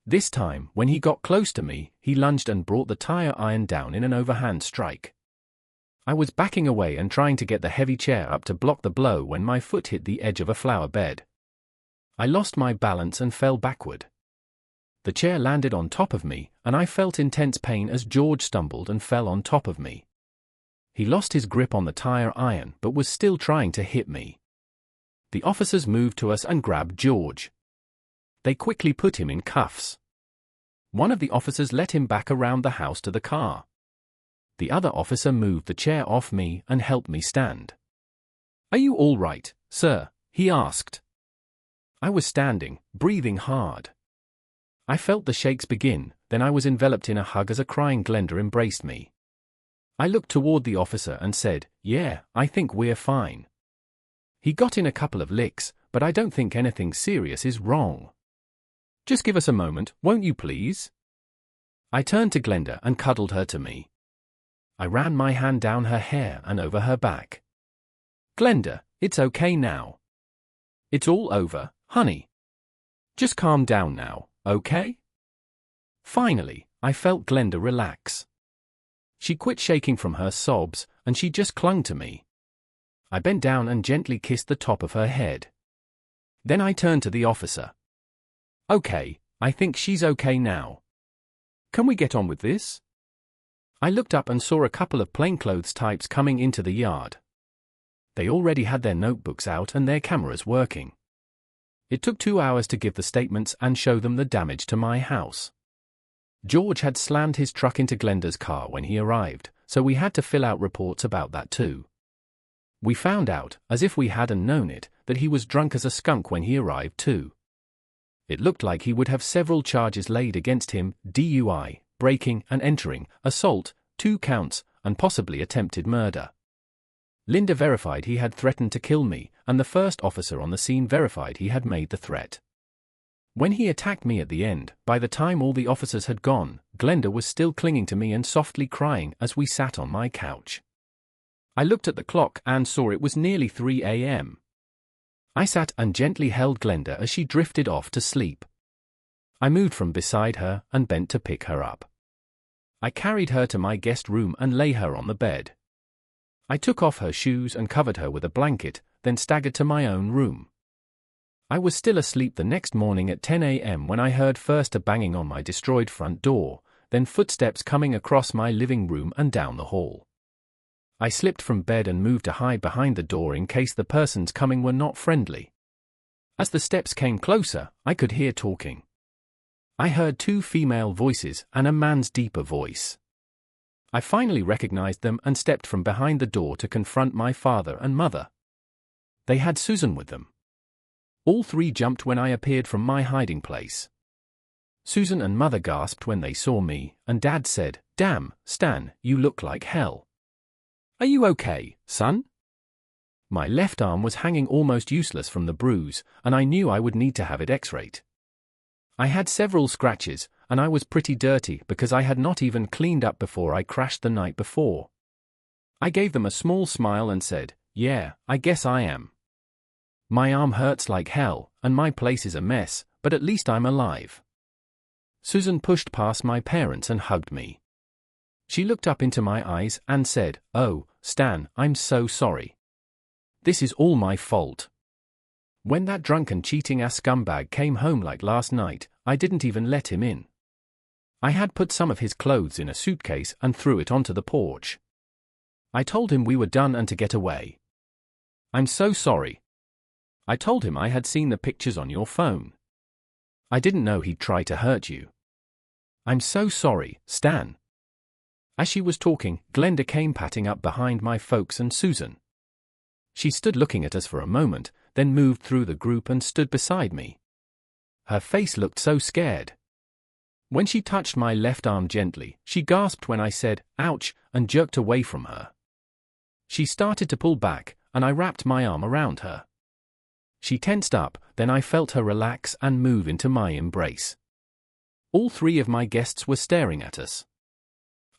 This time, when he got close to me, he lunged and brought the tire iron down in an overhand strike. I was backing away and trying to get the heavy chair up to block the blow when my foot hit the edge of a flower bed. I lost my balance and fell backward. The chair landed on top of me, and I felt intense pain as George stumbled and fell on top of me. He lost his grip on the tire iron but was still trying to hit me. The officers moved to us and grabbed George. They quickly put him in cuffs. One of the officers let him back around the house to the car. The other officer moved the chair off me and helped me stand. "Are you all right, sir?" he asked. I was standing, breathing hard. I felt the shakes begin, then I was enveloped in a hug as a crying Glenda embraced me. I looked toward the officer and said, "Yeah, I think we're fine." He got in a couple of licks, but I don't think anything serious is wrong. "Just give us a moment, won't you please?" I turned to Glenda and cuddled her to me. I ran my hand down her hair and over her back. "Glenda, it's okay now. It's all over, honey. Just calm down now, okay?" Finally, I felt Glenda relax. She quit shaking from her sobs, and she just clung to me. I bent down and gently kissed the top of her head. Then I turned to the officer. "Okay, I think she's okay now. Can we get on with this?" I looked up and saw a couple of plainclothes types coming into the yard. They already had their notebooks out and their cameras working. It took 2 hours to give the statements and show them the damage to my house. George had slammed his truck into Glenda's car when he arrived, so we had to fill out reports about that too. We found out, as if we hadn't known it, that he was drunk as a skunk when he arrived too. It looked like he would have several charges laid against him: DUI, breaking and entering, assault, 2 counts, and possibly attempted murder. Linda verified he had threatened to kill me, and the first officer on the scene verified he had made the threat. When he attacked me at the end, by the time all the officers had gone, Glenda was still clinging to me and softly crying as we sat on my couch. I looked at the clock and saw it was nearly 3 a.m. I sat and gently held Glenda as she drifted off to sleep. I moved from beside her and bent to pick her up. I carried her to my guest room and lay her on the bed. I took off her shoes and covered her with a blanket, then staggered to my own room. I was still asleep the next morning at 10 a.m. when I heard first a banging on my destroyed front door, then footsteps coming across my living room and down the hall. I slipped from bed and moved to hide behind the door in case the persons coming were not friendly. As the steps came closer, I could hear talking. I heard 2 female voices and a man's deeper voice. I finally recognized them and stepped from behind the door to confront my father and mother. They had Susan with them. All 3 jumped when I appeared from my hiding place. Susan and Mother gasped when they saw me, and Dad said, "Damn, Stan, you look like hell. Are you okay, son?" My left arm was hanging almost useless from the bruise, and I knew I would need to have it x-rayed. I had several scratches, and I was pretty dirty because I had not even cleaned up before I crashed the night before. I gave them a small smile and said, "Yeah, I guess I am. My arm hurts like hell, and my place is a mess, but at least I'm alive." Susan pushed past my parents and hugged me. She looked up into my eyes and said, "Oh, Stan, I'm so sorry. This is all my fault. When that drunken cheating-ass scumbag came home like last night, I didn't even let him in. I had put some of his clothes in a suitcase and threw it onto the porch. I told him we were done and to get away. I'm so sorry. I told him I had seen the pictures on your phone. I didn't know he'd try to hurt you. I'm so sorry, Stan." As she was talking, Glenda came patting up behind my folks and Susan. She stood looking at us for a moment, then moved through the group and stood beside me. Her face looked so scared. When she touched my left arm gently, she gasped when I said, "Ouch," and jerked away from her. She started to pull back, and I wrapped my arm around her. She tensed up, then I felt her relax and move into my embrace. All 3 of my guests were staring at us.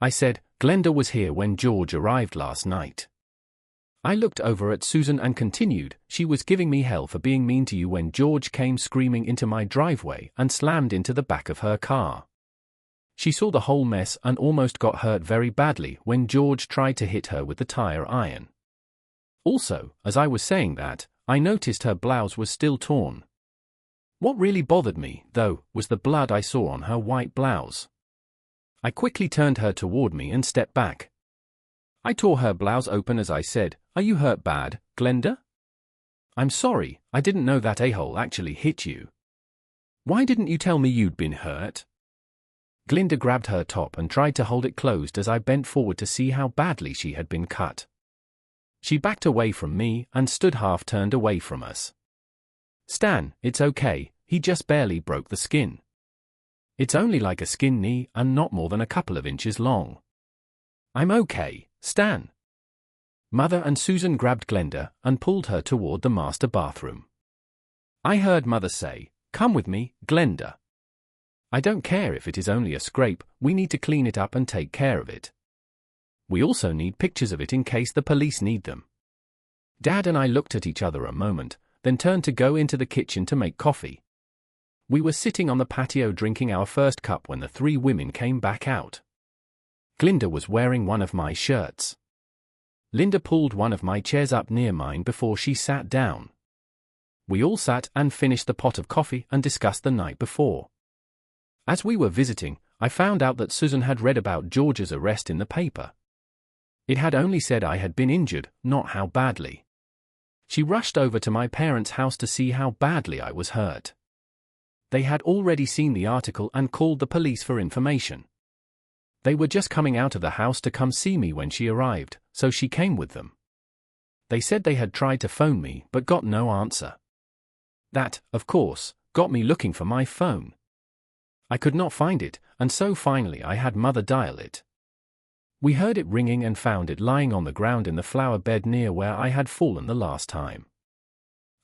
I said, "Glenda was here when George arrived last night. I looked over at Susan and continued, she was giving me hell for being mean to you when George came screaming into my driveway and slammed into the back of her car. She saw the whole mess and almost got hurt very badly when George tried to hit her with the tire iron. Also, as I was saying that, I noticed her blouse was still torn. What really bothered me, though, was the blood I saw on her white blouse. I quickly turned her toward me and stepped back. I tore her blouse open as I said, "Are you hurt bad, Glenda?" "I'm sorry, I didn't know that a-hole actually hit you." "Why didn't you tell me you'd been hurt?" Glinda grabbed her top and tried to hold it closed as I bent forward to see how badly she had been cut. She backed away from me and stood half turned away from us. "Stan, it's okay, he just barely broke the skin. It's only like a skin knee and not more than a couple of inches long." "I'm okay, Stan." Mother and Susan grabbed Glenda and pulled her toward the master bathroom. I heard Mother say, "Come with me, Glenda. I don't care if it is only a scrape, we need to clean it up and take care of it. We also need pictures of it in case the police need them." Dad and I looked at each other a moment, then turned to go into the kitchen to make coffee. We were sitting on the patio drinking our first cup when the three women came back out. Glinda was wearing one of my shirts. Linda pulled one of my chairs up near mine before she sat down. We all sat and finished the pot of coffee and discussed the night before. As we were visiting, I found out that Susan had read about George's arrest in the paper. It had only said I had been injured, not how badly. She rushed over to my parents' house to see how badly I was hurt. They had already seen the article and called the police for information. They were just coming out of the house to come see me when she arrived, so she came with them. They said they had tried to phone me but got no answer. That, of course, got me looking for my phone. I could not find it, and so finally I had Mother dial it. We heard it ringing and found it lying on the ground in the flower bed near where I had fallen the last time.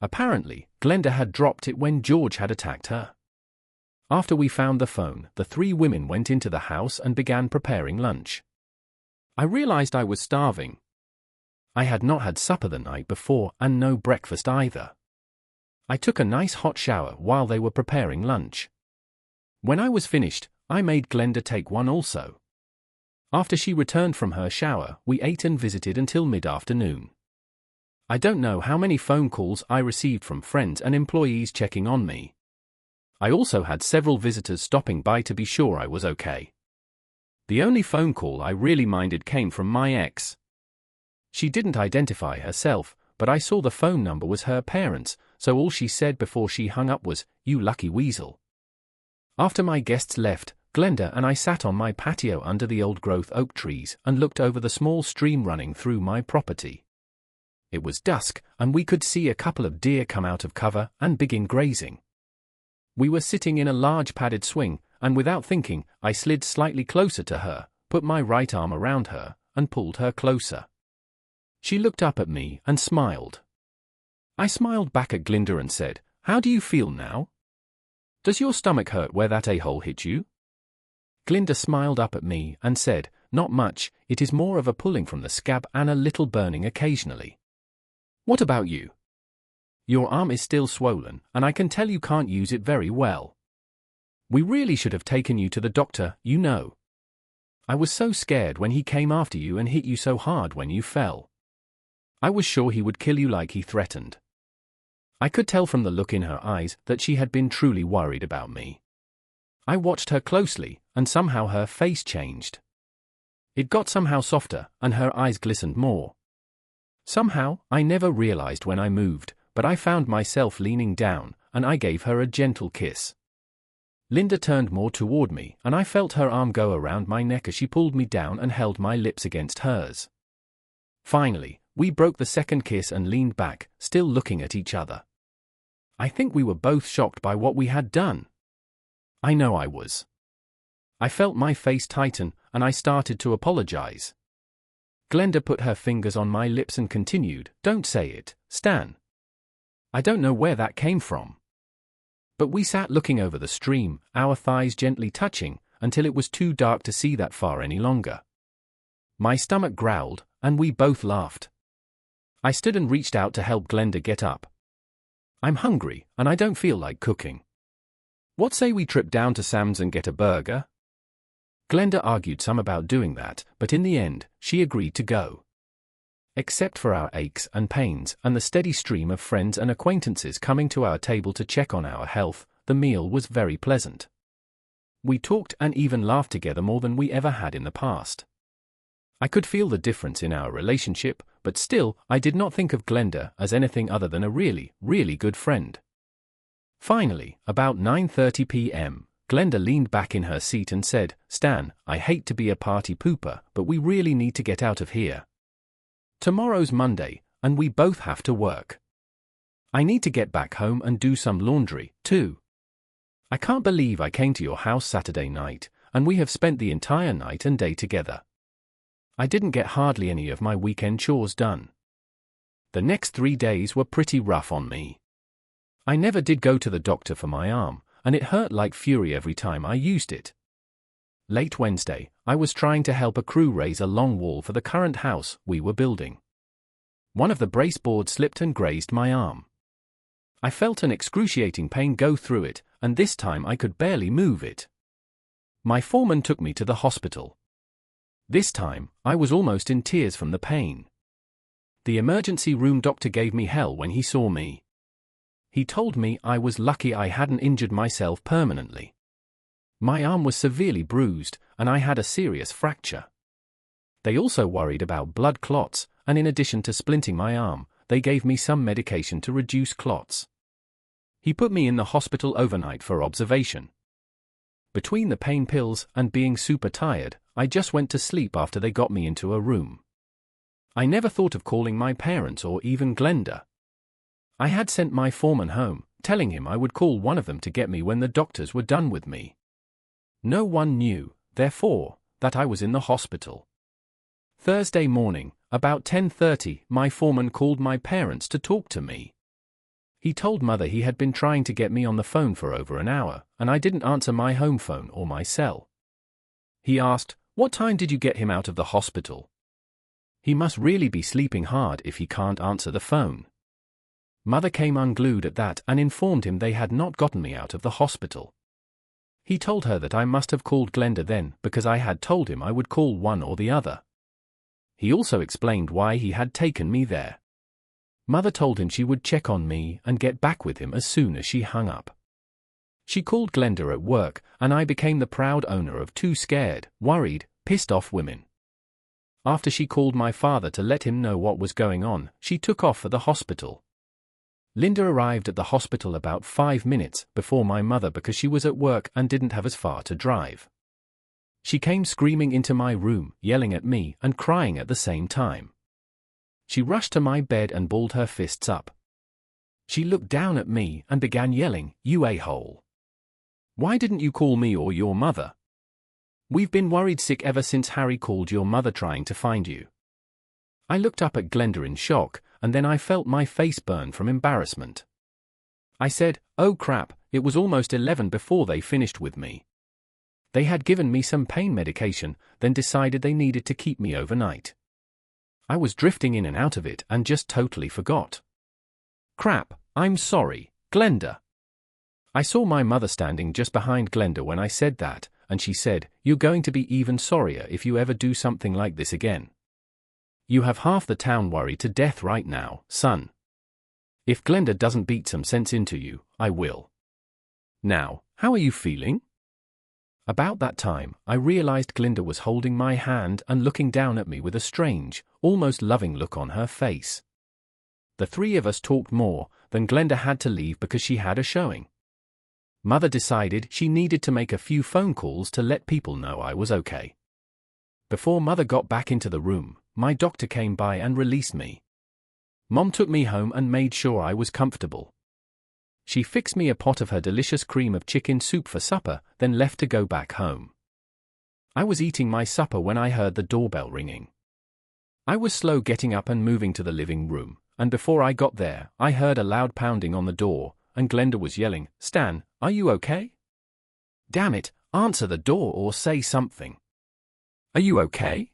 Apparently, Glenda had dropped it when George had attacked her. After we found the phone, the three women went into the house and began preparing lunch. I realized I was starving. I had not had supper the night before and no breakfast either. I took a nice hot shower while they were preparing lunch. When I was finished, I made Glenda take one also. After she returned from her shower, we ate and visited until mid-afternoon. I don't know how many phone calls I received from friends and employees checking on me. I also had several visitors stopping by to be sure I was okay. The only phone call I really minded came from my ex. She didn't identify herself, but I saw the phone number was her parents', so all she said before she hung up was, "You lucky weasel." After my guests left, Glenda and I sat on my patio under the old-growth oak trees and looked over the small stream running through my property. It was dusk, and we could see a couple of deer come out of cover and begin grazing. We were sitting in a large padded swing, and without thinking, I slid slightly closer to her, put my right arm around her, and pulled her closer. She looked up at me and smiled. I smiled back at Glinda and said, "How do you feel now? Does your stomach hurt where that a-hole hit you?" Glinda smiled up at me and said, "Not much, it is more of a pulling from the scab and a little burning occasionally." "What about you? Your arm is still swollen, and I can tell you can't use it very well. We really should have taken you to the doctor, you know. I was so scared when he came after you and hit you so hard when you fell. I was sure he would kill you like he threatened." I could tell from the look in her eyes that she had been truly worried about me. I watched her closely, and somehow her face changed. It got somehow softer, and her eyes glistened more. Somehow, I never realized when I moved, but I found myself leaning down, and I gave her a gentle kiss. Linda turned more toward me, and I felt her arm go around my neck as she pulled me down and held my lips against hers. Finally, we broke the second kiss and leaned back, still looking at each other. I think we were both shocked by what we had done. I know I was. I felt my face tighten, and I started to apologize. Glenda put her fingers on my lips and continued, "Don't say it, Stan. I don't know where that came from." But we sat looking over the stream, our thighs gently touching, until it was too dark to see that far any longer. My stomach growled, and we both laughed. I stood and reached out to help Glenda get up. I'm hungry, and I don't feel like cooking. What say we trip down to Sam's and get a burger? Glenda argued some about doing that, but in the end, she agreed to go. Except for our aches and pains, and the steady stream of friends and acquaintances coming to our table to check on our health, the meal was very pleasant. We talked and even laughed together more than we ever had in the past. I could feel the difference in our relationship, but still, I did not think of Glenda as anything other than a really, really good friend. Finally, about 9:30 p.m., Glenda leaned back in her seat and said, "Stan, I hate to be a party pooper, but we really need to get out of here. Tomorrow's Monday, and we both have to work. I need to get back home and do some laundry, too. I can't believe I came to your house Saturday night, and we have spent the entire night and day together. I didn't get hardly any of my weekend chores done. The next 3 days were pretty rough on me. I never did go to the doctor for my arm, and it hurt like fury every time I used it. Late Wednesday, I was trying to help a crew raise a long wall for the current house we were building. One of the brace boards slipped and grazed my arm. I felt an excruciating pain go through it, and this time I could barely move it. My foreman took me to the hospital. This time, I was almost in tears from the pain. The emergency room doctor gave me hell when he saw me. He told me I was lucky I hadn't injured myself permanently. My arm was severely bruised, and I had a serious fracture. They also worried about blood clots, and in addition to splinting my arm, they gave me some medication to reduce clots. He put me in the hospital overnight for observation. Between the pain pills and being super tired, I just went to sleep after they got me into a room. I never thought of calling my parents or even Glenda. I had sent my foreman home, telling him I would call one of them to get me when the doctors were done with me. No one knew, therefore, that I was in the hospital. Thursday morning, about 10:30, my foreman called my parents to talk to me. He told Mother he had been trying to get me on the phone for over an hour, and I didn't answer my home phone or my cell. He asked, "What time did you get him out of the hospital? He must really be sleeping hard if he can't answer the phone." Mother came unglued at that and informed him they had not gotten me out of the hospital. He told her that I must have called Glenda then because I had told him I would call one or the other. He also explained why he had taken me there. Mother told him she would check on me and get back with him as soon as she hung up. She called Glenda at work, and I became the proud owner of 2 scared, worried, pissed-off women. After she called my father to let him know what was going on, she took off for the hospital. Linda arrived at the hospital about 5 minutes before my mother because she was at work and didn't have as far to drive. She came screaming into my room, yelling at me and crying at the same time. She rushed to my bed and balled her fists up. She looked down at me and began yelling, "You a-hole. Why didn't you call me or your mother? We've been worried sick ever since Harry called your mother trying to find you." I looked up at Glenda in shock, and then I felt my face burn from embarrassment. I said, "Oh crap, it was almost 11 before they finished with me. They had given me some pain medication, then decided they needed to keep me overnight. I was drifting in and out of it and just totally forgot. Crap, I'm sorry, Glenda." I saw my mother standing just behind Glenda when I said that, and she said, "You're going to be even sorrier if you ever do something like this again. You have half the town worried to death right now, son. If Glenda doesn't beat some sense into you, I will. Now, how are you feeling?" About that time, I realized Glenda was holding my hand and looking down at me with a strange, almost loving look on her face. The 3 of us talked more, then Glenda had to leave because she had a showing. Mother decided she needed to make a few phone calls to let people know I was okay. Before Mother got back into the room, my doctor came by and released me. Mom took me home and made sure I was comfortable. She fixed me a pot of her delicious cream of chicken soup for supper, then left to go back home. I was eating my supper when I heard the doorbell ringing. I was slow getting up and moving to the living room, and before I got there, I heard a loud pounding on the door, and Glenda was yelling, "Stan, are you okay? Damn it, answer the door or say something. Are you okay?"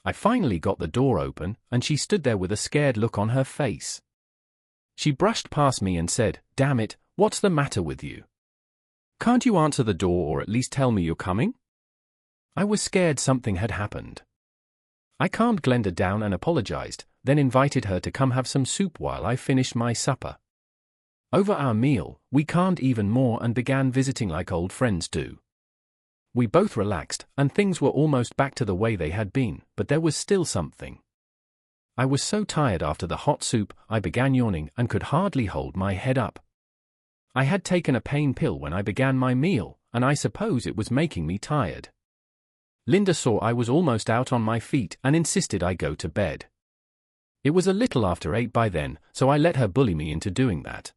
I finally got the door open, and she stood there with a scared look on her face. She brushed past me and said, "Damn it, what's the matter with you? Can't you answer the door or at least tell me you're coming?" I was scared something had happened. I calmed Glenda down and apologized, then invited her to come have some soup while I finished my supper. Over our meal, we calmed even more and began visiting like old friends do. We both relaxed, and things were almost back to the way they had been, but there was still something. I was so tired after the hot soup, I began yawning and could hardly hold my head up. I had taken a pain pill when I began my meal, and I suppose it was making me tired. Linda saw I was almost out on my feet and insisted I go to bed. It was a little after 8 by then, so I let her bully me into doing that.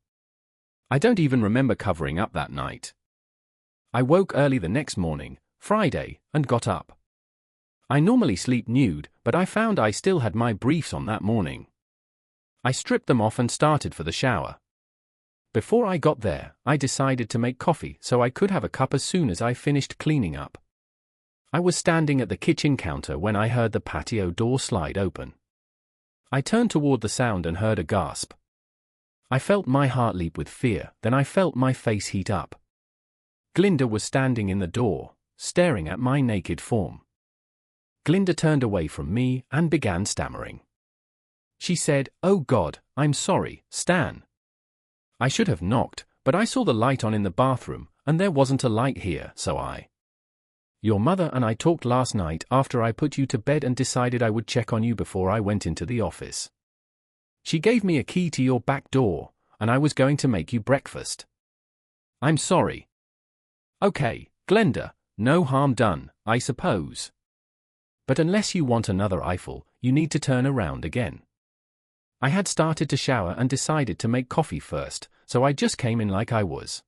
I don't even remember covering up that night. I woke early the next morning, Friday, and got up. I normally sleep nude, but I found I still had my briefs on that morning. I stripped them off and started for the shower. Before I got there, I decided to make coffee so I could have a cup as soon as I finished cleaning up. I was standing at the kitchen counter when I heard the patio door slide open. I turned toward the sound and heard a gasp. I felt my heart leap with fear, then I felt my face heat up. Glinda was standing in the door, staring at my naked form. Glinda turned away from me and began stammering. She said, "Oh God, I'm sorry, Stan." I should have knocked, but I saw the light on in the bathroom, and there wasn't a light here, so Your mother and I talked last night after I put you to bed and decided I would check on you before I went into the office. She gave me a key to your back door, and I was going to make you breakfast. I'm sorry. Okay, Glenda, no harm done, I suppose. But unless you want another Eiffel, you need to turn around again. I had started to shower and decided to make coffee first, so I just came in like I was.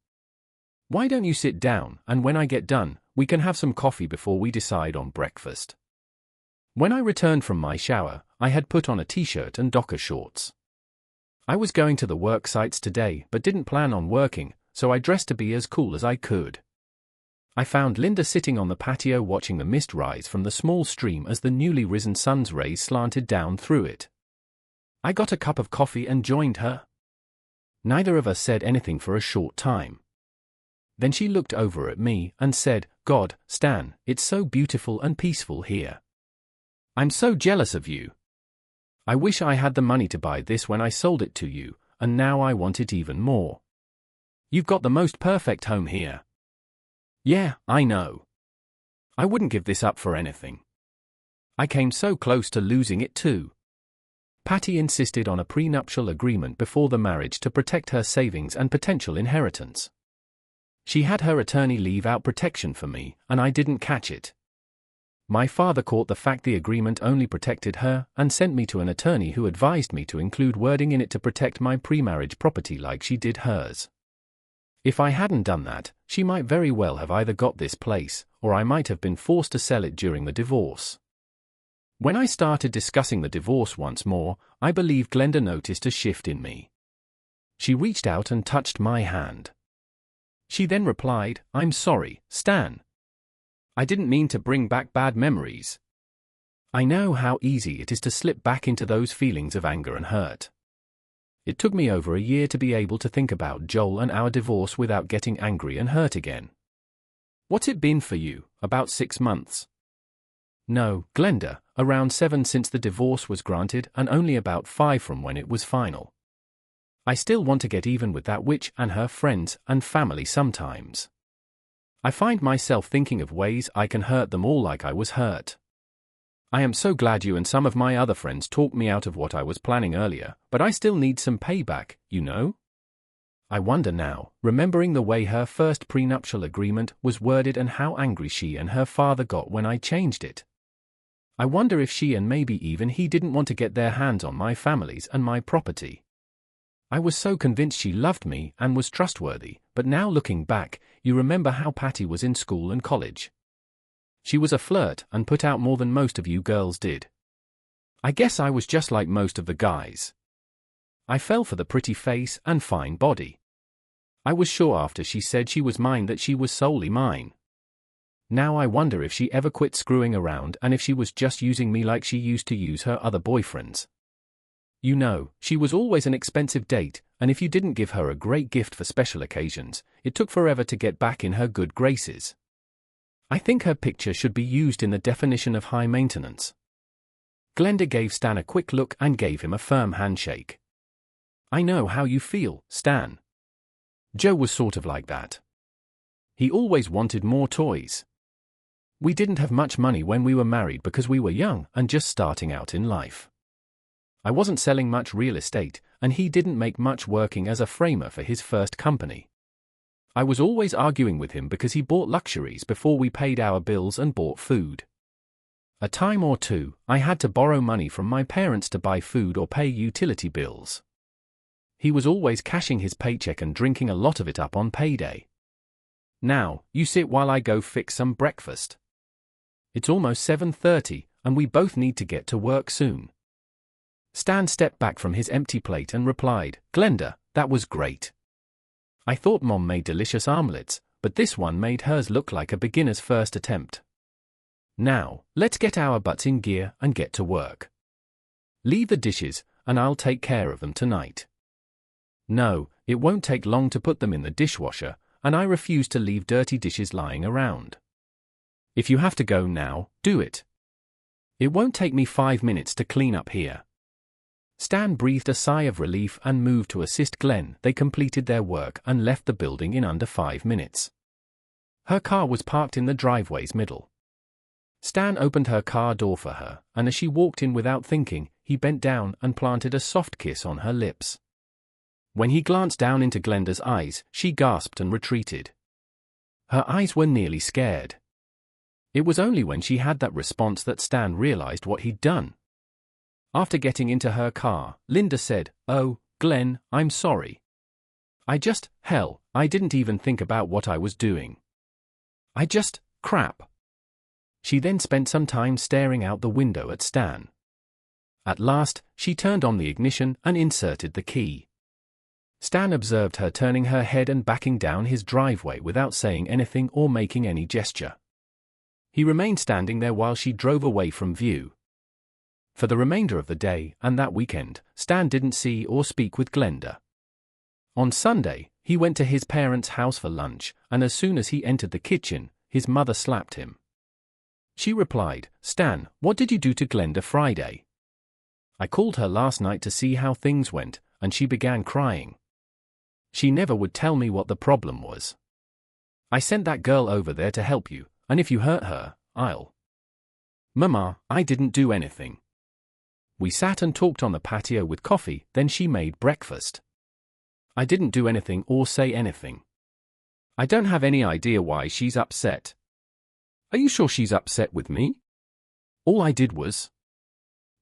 Why don't you sit down, and when I get done, we can have some coffee before we decide on breakfast. When I returned from my shower, I had put on a t-shirt and Docker shorts. I was going to the work sites today but didn't plan on working, so I dressed to be as cool as I could. I found Linda sitting on the patio watching the mist rise from the small stream as the newly risen sun's rays slanted down through it. I got a cup of coffee and joined her. Neither of us said anything for a short time. Then she looked over at me and said, "God, Stan, it's so beautiful and peaceful here. I'm so jealous of you. I wish I had the money to buy this when I sold it to you, and now I want it even more. You've got the most perfect home here." Yeah, I know. I wouldn't give this up for anything. I came so close to losing it too. Patty insisted on a prenuptial agreement before the marriage to protect her savings and potential inheritance. She had her attorney leave out protection for me, and I didn't catch it. My father caught the fact the agreement only protected her and sent me to an attorney who advised me to include wording in it to protect my pre-marriage property like she did hers. If I hadn't done that, she might very well have either got this place, or I might have been forced to sell it during the divorce. When I started discussing the divorce once more, I believe Glenda noticed a shift in me. She reached out and touched my hand. She then replied, "I'm sorry, Stan. I didn't mean to bring back bad memories. I know how easy it is to slip back into those feelings of anger and hurt. It took me over a year to be able to think about Joel and our divorce without getting angry and hurt again. What's it been for you, about 6 months? No, Glenda, around 7 since the divorce was granted and only about 5 from when it was final. I still want to get even with that witch and her friends and family sometimes. I find myself thinking of ways I can hurt them all like I was hurt. I am so glad you and some of my other friends talked me out of what I was planning earlier, but I still need some payback, you know? I wonder now, remembering the way her first prenuptial agreement was worded and how angry she and her father got when I changed it. I wonder if she and maybe even he didn't want to get their hands on my families and my property. I was so convinced she loved me and was trustworthy, but now looking back, you remember how Patty was in school and college. She was a flirt and put out more than most of you girls did. I guess I was just like most of the guys. I fell for the pretty face and fine body. I was sure after she said she was mine that she was solely mine. Now I wonder if she ever quit screwing around and if she was just using me like she used to use her other boyfriends. You know, she was always an expensive date, and if you didn't give her a great gift for special occasions, it took forever to get back in her good graces. I think her picture should be used in the definition of high maintenance. Glenda gave Stan a quick look and gave him a firm handshake. I know how you feel, Stan. Joe was sort of like that. He always wanted more toys. We didn't have much money when we were married because we were young and just starting out in life. I wasn't selling much real estate, and he didn't make much working as a framer for his first company. I was always arguing with him because he bought luxuries before we paid our bills and bought food. A time or two, I had to borrow money from my parents to buy food or pay utility bills. He was always cashing his paycheck and drinking a lot of it up on payday. Now, you sit while I go fix some breakfast. It's almost 7:30, and we both need to get to work soon. Stan stepped back from his empty plate and replied, Glenda, that was great. I thought Mom made delicious omelets, but this one made hers look like a beginner's first attempt. Now, let's get our butts in gear and get to work. Leave the dishes, and I'll take care of them tonight. No, it won't take long to put them in the dishwasher, and I refuse to leave dirty dishes lying around. If you have to go now, do it. It won't take me 5 minutes to clean up here. Stan breathed a sigh of relief and moved to assist Glenn. They completed their work and left the building in under 5 minutes. Her car was parked in the driveway's middle. Stan opened her car door for her, and as she walked in without thinking, he bent down and planted a soft kiss on her lips. When he glanced down into Glenda's eyes, she gasped and retreated. Her eyes were nearly scared. It was only when she had that response that Stan realized what he'd done. After getting into her car, Linda said, Oh, Glenn, I'm sorry. I didn't even think about what I was doing. Crap. She then spent some time staring out the window at Stan. At last, she turned on the ignition and inserted the key. Stan observed her turning her head and backing down his driveway without saying anything or making any gesture. He remained standing there while she drove away from view. For the remainder of the day and that weekend, Stan didn't see or speak with Glenda. On Sunday, he went to his parents' house for lunch, and as soon as he entered the kitchen, his mother slapped him. She replied, Stan, what did you do to Glenda Friday? I called her last night to see how things went, and she began crying. She never would tell me what the problem was. I sent that girl over there to help you, and if you hurt her, I'll. Mama, I didn't do anything. We sat and talked on the patio with coffee, then she made breakfast. I didn't do anything or say anything. I don't have any idea why she's upset. Are you sure she's upset with me? All I did was.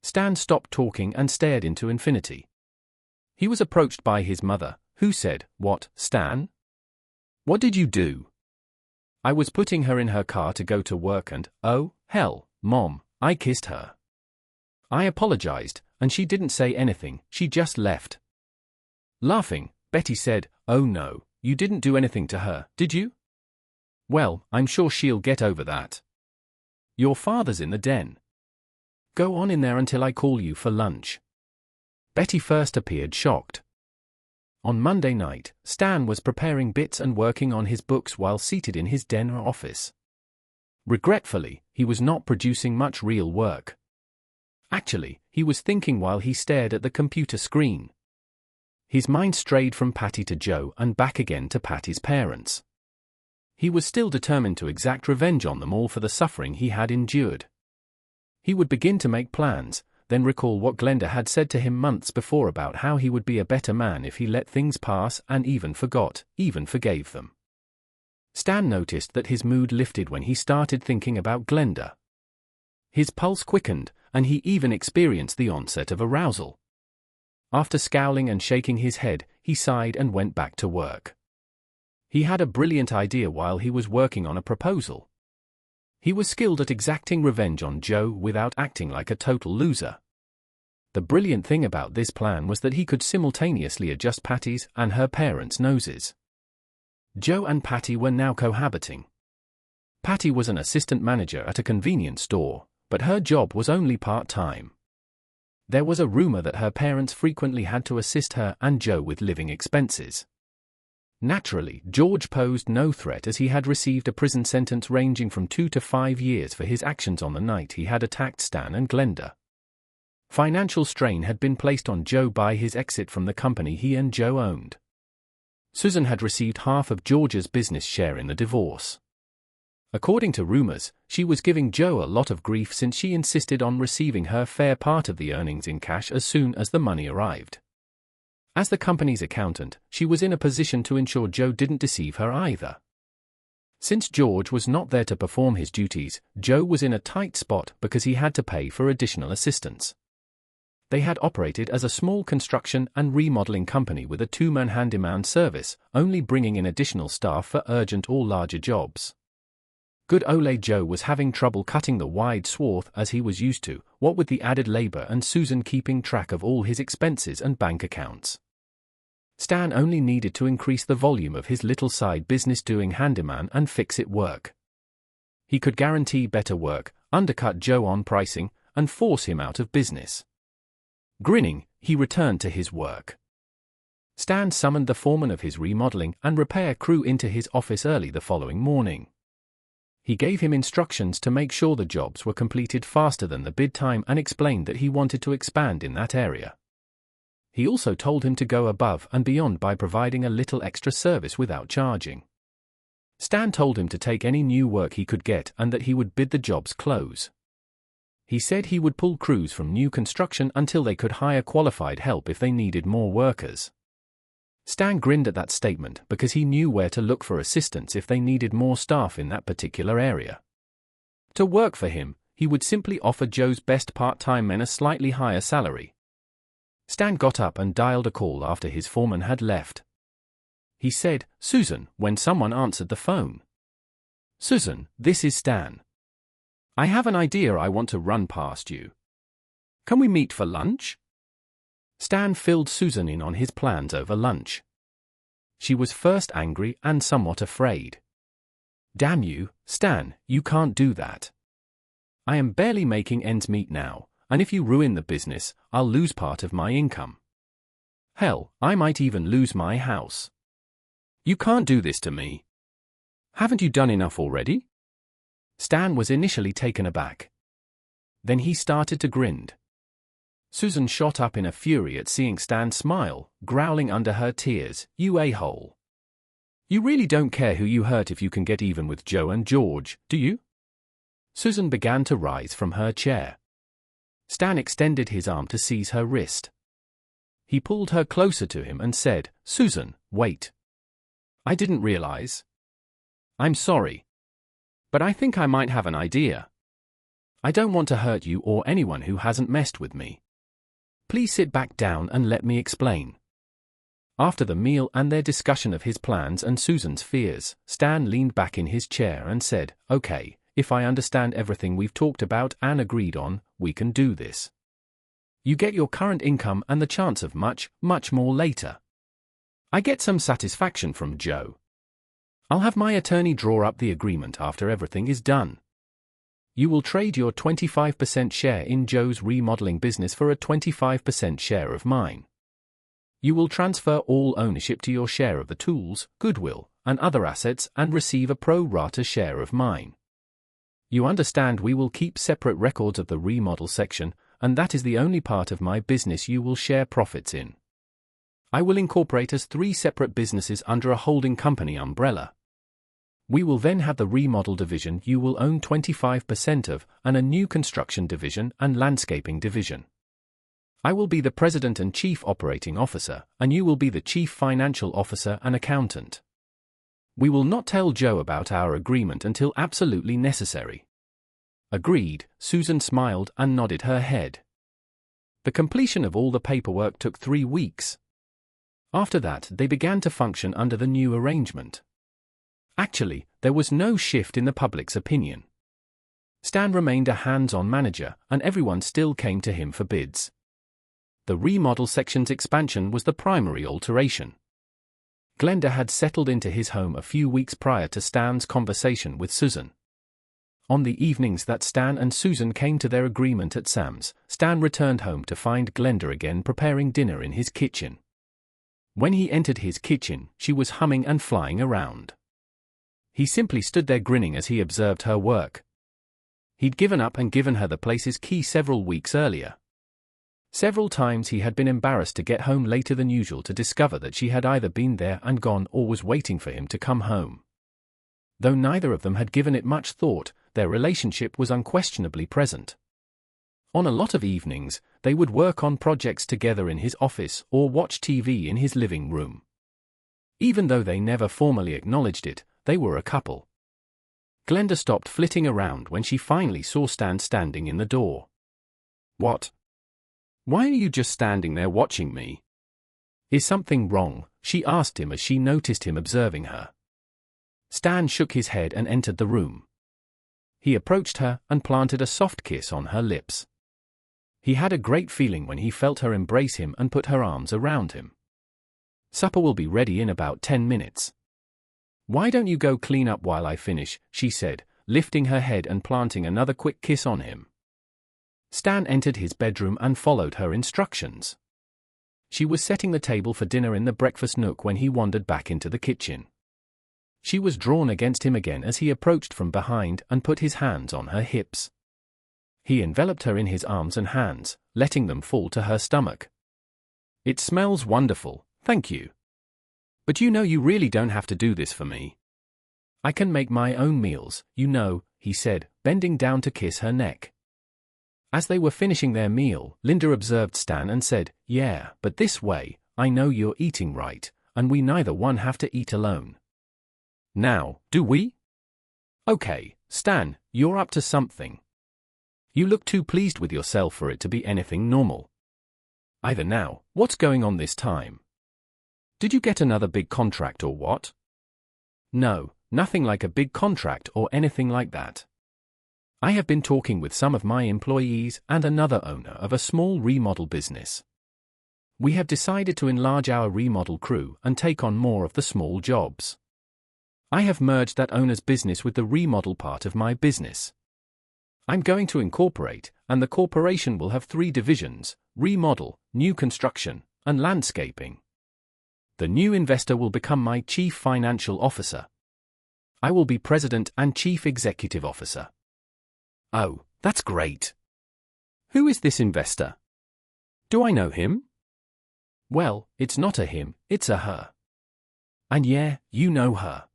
Stan stopped talking and stared into infinity. He was approached by his mother, who said, What, Stan? What did you do? I was putting her in her car to go to work and, oh, hell, Mom, I kissed her. I apologized, and she didn't say anything, she just left. Laughing, Betty said, Oh no, you didn't do anything to her, did you? Well, I'm sure she'll get over that. Your father's in the den. Go on in there until I call you for lunch. Betty first appeared shocked. On Monday night, Stan was preparing bits and working on his books while seated in his den or office. Regretfully, he was not producing much real work. Actually, he was thinking while he stared at the computer screen. His mind strayed from Patty to Joe and back again to Patty's parents. He was still determined to exact revenge on them all for the suffering he had endured. He would begin to make plans, then recall what Glenda had said to him months before about how he would be a better man if he let things pass and even forgave them. Stan noticed that his mood lifted when he started thinking about Glenda. His pulse quickened, and he even experienced the onset of arousal. After scowling and shaking his head, he sighed and went back to work. He had a brilliant idea while he was working on a proposal. He was skilled at exacting revenge on Joe without acting like a total loser. The brilliant thing about this plan was that he could simultaneously adjust Patty's and her parents' noses. Joe and Patty were now cohabiting. Patty was an assistant manager at a convenience store, but her job was only part-time. There was a rumor that her parents frequently had to assist her and Joe with living expenses. Naturally, George posed no threat as he had received a prison sentence ranging from 2 to 5 years for his actions on the night he had attacked Stan and Glenda. Financial strain had been placed on Joe by his exit from the company he and Joe owned. Susan had received half of George's business share in the divorce. According to rumors, she was giving Joe a lot of grief since she insisted on receiving her fair part of the earnings in cash as soon as the money arrived. As the company's accountant, she was in a position to ensure Joe didn't deceive her either. Since George was not there to perform his duties, Joe was in a tight spot because he had to pay for additional assistance. They had operated as a small construction and remodeling company with a two-man handyman service, only bringing in additional staff for urgent or larger jobs. Good old Joe was having trouble cutting the wide swath as he was used to, what with the added labor and Susan keeping track of all his expenses and bank accounts. Stan only needed to increase the volume of his little side business doing handyman and fix-it work. He could guarantee better work, undercut Joe on pricing, and force him out of business. Grinning, he returned to his work. Stan summoned the foreman of his remodeling and repair crew into his office early the following morning. He gave him instructions to make sure the jobs were completed faster than the bid time and explained that he wanted to expand in that area. He also told him to go above and beyond by providing a little extra service without charging. Stan told him to take any new work he could get and that he would bid the jobs close. He said he would pull crews from new construction until they could hire qualified help if they needed more workers. Stan grinned at that statement because he knew where to look for assistance if they needed more staff in that particular area. To work for him, he would simply offer Joe's best part-time men a slightly higher salary. Stan got up and dialed a call after his foreman had left. He said, "Susan," when someone answered the phone. "Susan, this is Stan. I have an idea I want to run past you. Can we meet for lunch?" Stan filled Susan in on his plans over lunch. She was first angry and somewhat afraid. "Damn you, Stan, you can't do that. I am barely making ends meet now, and if you ruin the business, I'll lose part of my income. Hell, I might even lose my house. You can't do this to me. Haven't you done enough already?" Stan was initially taken aback. Then he started to grin. Susan shot up in a fury at seeing Stan smile, growling under her tears, "You a-hole. You really don't care who you hurt if you can get even with Joe and George, do you?" Susan began to rise from her chair. Stan extended his arm to seize her wrist. He pulled her closer to him and said, "Susan, wait. I didn't realize. I'm sorry. But I think I might have an idea. I don't want to hurt you or anyone who hasn't messed with me. Please sit back down and let me explain." After the meal and their discussion of his plans and Susan's fears, Stan leaned back in his chair and said, "Okay, if I understand everything we've talked about and agreed on, we can do this. You get your current income and the chance of much, much more later. I get some satisfaction from Joe. I'll have my attorney draw up the agreement after everything is done. You will trade your 25% share in Joe's remodeling business for a 25% share of mine. You will transfer all ownership to your share of the tools, goodwill, and other assets and receive a pro rata share of mine. You understand we will keep separate records of the remodel section, and that is the only part of my business you will share profits in. I will incorporate as 3 separate businesses under a holding company umbrella. We will then have the remodel division you will own 25% of, and a new construction division and landscaping division. I will be the president and chief operating officer, and you will be the chief financial officer and accountant. We will not tell Joe about our agreement until absolutely necessary." Agreed, Susan smiled and nodded her head. The completion of all the paperwork took 3 weeks. After that, they began to function under the new arrangement. Actually, there was no shift in the public's opinion. Stan remained a hands-on manager, and everyone still came to him for bids. The remodel section's expansion was the primary alteration. Glenda had settled into his home a few weeks prior to Stan's conversation with Susan. On the evenings that Stan and Susan came to their agreement at Sam's, Stan returned home to find Glenda again preparing dinner in his kitchen. When he entered his kitchen, she was humming and flying around. He simply stood there grinning as he observed her work. He'd given up and given her the place's key several weeks earlier. Several times he had been embarrassed to get home later than usual to discover that she had either been there and gone or was waiting for him to come home. Though neither of them had given it much thought, their relationship was unquestionably present. On a lot of evenings, they would work on projects together in his office or watch TV in his living room. Even though they never formally acknowledged it, they were a couple. Glenda stopped flitting around when she finally saw Stan standing in the door. "What? Why are you just standing there watching me? Is something wrong?" she asked him as she noticed him observing her. Stan shook his head and entered the room. He approached her and planted a soft kiss on her lips. He had a great feeling when he felt her embrace him and put her arms around him. "Supper will be ready in about 10 minutes. Why don't you go clean up while I finish?" she said, lifting her head and planting another quick kiss on him. Stan entered his bedroom and followed her instructions. She was setting the table for dinner in the breakfast nook when he wandered back into the kitchen. She was drawn against him again as he approached from behind and put his hands on her hips. He enveloped her in his arms and hands, letting them fall to her stomach. "It smells wonderful, thank you. But you know you really don't have to do this for me. I can make my own meals, you know," he said, bending down to kiss her neck. As they were finishing their meal, Linda observed Stan and said, "Yeah, but this way, I know you're eating right, and we neither one have to eat alone. Now, do we? Okay, Stan, you're up to something. You look too pleased with yourself for it to be anything normal. Either now, what's going on this time? Did you get another big contract or what?" "No, nothing like a big contract or anything like that. I have been talking with some of my employees and another owner of a small remodel business. We have decided to enlarge our remodel crew and take on more of the small jobs. I have merged that owner's business with the remodel part of my business. I'm going to incorporate, and the corporation will have 3 divisions: remodel, new construction, and landscaping. The new investor will become my chief financial officer. I will be president and chief executive officer." "Oh, that's great. Who is this investor? Do I know him?" "Well, it's not a him, it's a her. And yeah, you know her.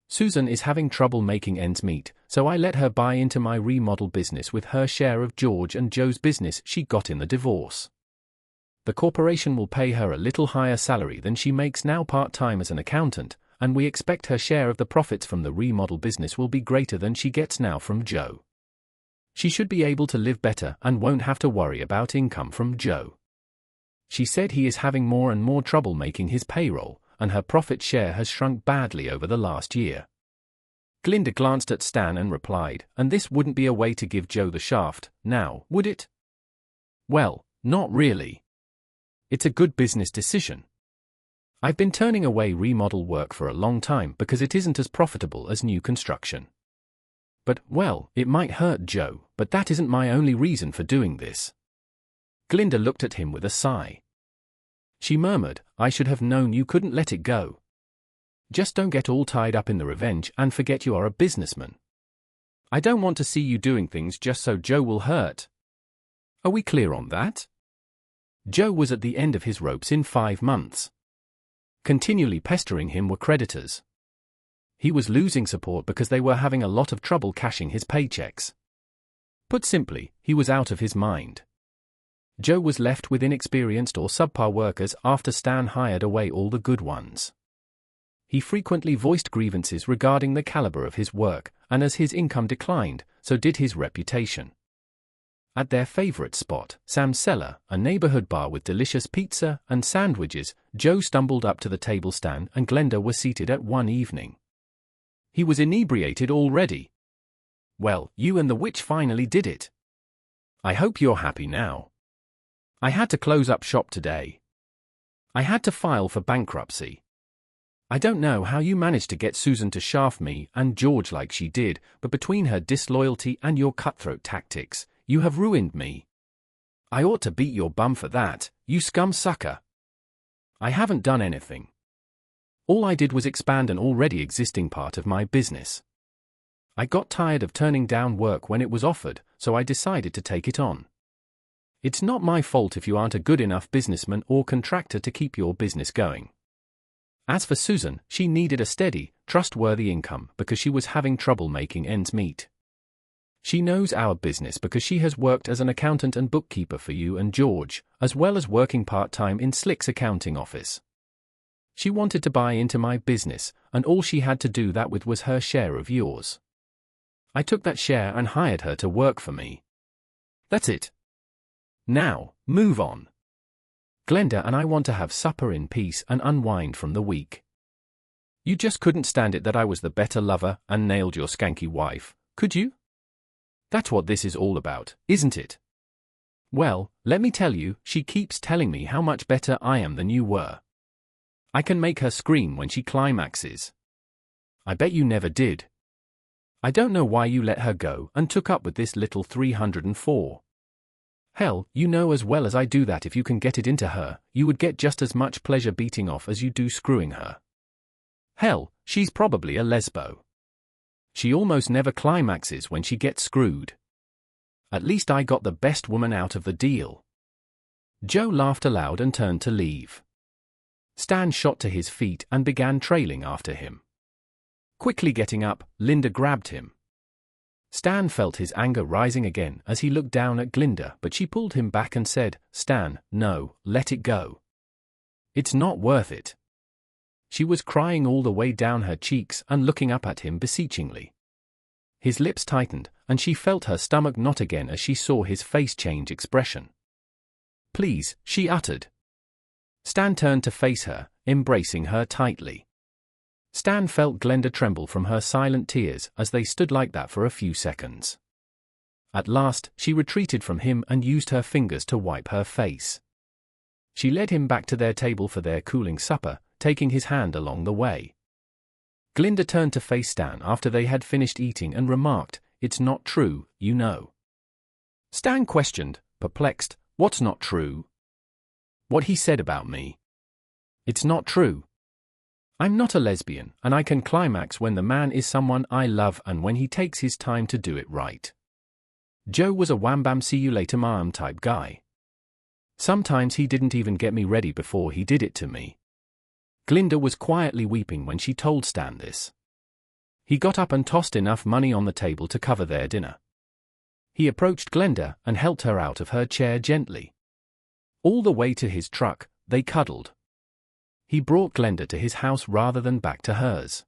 Susan is having trouble making ends meet, so I let her buy into my remodel business with her share of George and Joe's business she got in the divorce. The corporation will pay her a little higher salary than she makes now part-time as an accountant, and we expect her share of the profits from the remodel business will be greater than she gets now from Joe. She should be able to live better and won't have to worry about income from Joe. She said he is having more and more trouble making his payroll, and her profit share has shrunk badly over the last year." Glinda glanced at Stan and replied, "And this wouldn't be a way to give Joe the shaft, now, would it?" "Well, not really. It's a good business decision. I've been turning away remodel work for a long time because it isn't as profitable as new construction. But, well, it might hurt Joe, but that isn't my only reason for doing this." Glinda looked at him with a sigh. She murmured, "I should have known you couldn't let it go. Just don't get all tied up in the revenge and forget you are a businessman. I don't want to see you doing things just so Joe will hurt. Are we clear on that?" Joe was at the end of his ropes in 5 months. Continually pestering him were creditors. He was losing support because they were having a lot of trouble cashing his paychecks. Put simply, he was out of his mind. Joe was left with inexperienced or subpar workers after Stan hired away all the good ones. He frequently voiced grievances regarding the caliber of his work, and as his income declined, so did his reputation. At their favorite spot, Sam's Cellar, a neighborhood bar with delicious pizza and sandwiches, Joe stumbled up to the table Stan and Glenda were seated at one evening. He was inebriated already. "Well, you and the witch finally did it. I hope you're happy now. I had to close up shop today. I had to file for bankruptcy. I don't know how you managed to get Susan to shaft me and George like she did, but between her disloyalty and your cutthroat tactics, you have ruined me. I ought to beat your bum for that, you scum sucker. I haven't done anything. All I did was expand an already existing part of my business. I got tired of turning down work when it was offered, so I decided to take it on. It's not my fault if you aren't a good enough businessman or contractor to keep your business going. As for Susan, she needed a steady, trustworthy income because she was having trouble making ends meet. She knows our business because she has worked as an accountant and bookkeeper for you and George, as well as working part-time in Slick's accounting office. She wanted to buy into my business, and all she had to do that with was her share of yours. I took that share and hired her to work for me. That's it. Now, move on. Glenda and I want to have supper in peace and unwind from the week. You just couldn't stand it that I was the better lover and nailed your skanky wife, could you? That's what this is all about, isn't it? Well, let me tell you, she keeps telling me how much better I am than you were. I can make her scream when she climaxes. I bet you never did. I don't know why you let her go and took up with this little 304. Hell, you know as well as I do that if you can get it into her, you would get just as much pleasure beating off as you do screwing her. Hell, she's probably a lesbo. She almost never climaxes when she gets screwed. At least I got the best woman out of the deal. Joe laughed aloud and turned to leave. Stan shot to his feet and began trailing after him. Quickly getting up, Linda grabbed him. Stan felt his anger rising again as he looked down at Glinda, but she pulled him back and said, "Stan, no, let it go. It's not worth it." She was crying all the way down her cheeks and looking up at him beseechingly. His lips tightened, and she felt her stomach knot again as she saw his face change expression. "Please," she uttered. Stan turned to face her, embracing her tightly. Stan felt Glenda tremble from her silent tears as they stood like that for a few seconds. At last, she retreated from him and used her fingers to wipe her face. She led him back to their table for their cooling supper, taking his hand along the way. Glinda turned to face Stan after they had finished eating and remarked, "It's not true, you know." Stan questioned, perplexed, "What's not true?" "What he said about me. It's not true. I'm not a lesbian, and I can climax when the man is someone I love and when he takes his time to do it right. Joe was a wham bam see you later ma'am type guy. Sometimes he didn't even get me ready before he did it to me." Glinda was quietly weeping when she told Stan this. He got up and tossed enough money on the table to cover their dinner. He approached Glenda and helped her out of her chair gently. All the way to his truck, they cuddled. He brought Glenda to his house rather than back to hers.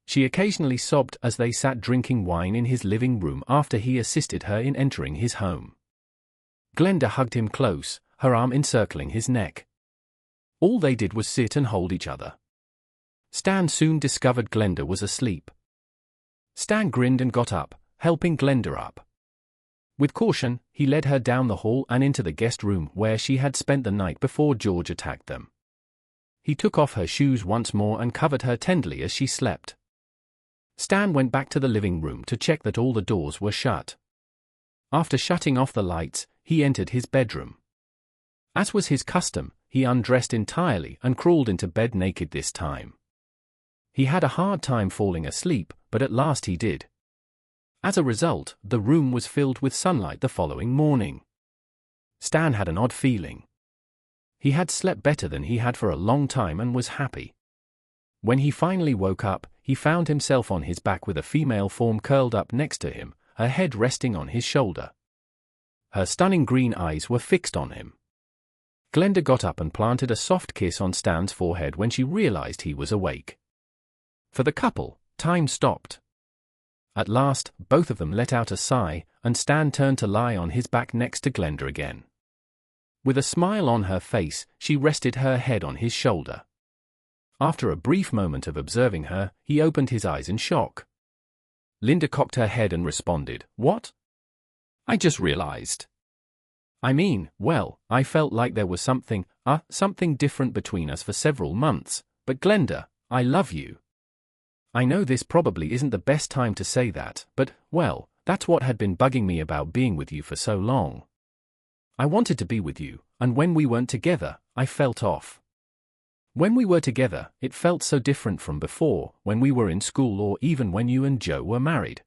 She occasionally sobbed as they sat drinking wine in his living room after he assisted her in entering his home. Glenda hugged him close, her arm encircling his neck. All they did was sit and hold each other. Stan soon discovered Glenda was asleep. Stan grinned and got up, helping Glenda up. With caution, he led her down the hall and into the guest room where she had spent the night before George attacked them. He took off her shoes once more and covered her tenderly as she slept. Stan went back to the living room to check that all the doors were shut. After shutting off the lights, he entered his bedroom. As was his custom, he undressed entirely and crawled into bed naked this time. He had a hard time falling asleep, but at last he did. As a result, the room was filled with sunlight the following morning. Stan had an odd feeling. He had slept better than he had for a long time and was happy. When he finally woke up, he found himself on his back with a female form curled up next to him, her head resting on his shoulder. Her stunning green eyes were fixed on him. Glenda got up and planted a soft kiss on Stan's forehead when she realized he was awake. For the couple, time stopped. At last, both of them let out a sigh, and Stan turned to lie on his back next to Glenda again. With a smile on her face, she rested her head on his shoulder. After a brief moment of observing her, he opened his eyes in shock. Linda cocked her head and responded, "What?" "I just realized. Well, I felt like there was something different between us for several months, but Glenda, I love you. I know this probably isn't the best time to say that, but, well, that's what had been bugging me about being with you for so long. I wanted to be with you, and when we weren't together, I felt off. When we were together, it felt so different from before, when we were in school or even when you and Joe were married.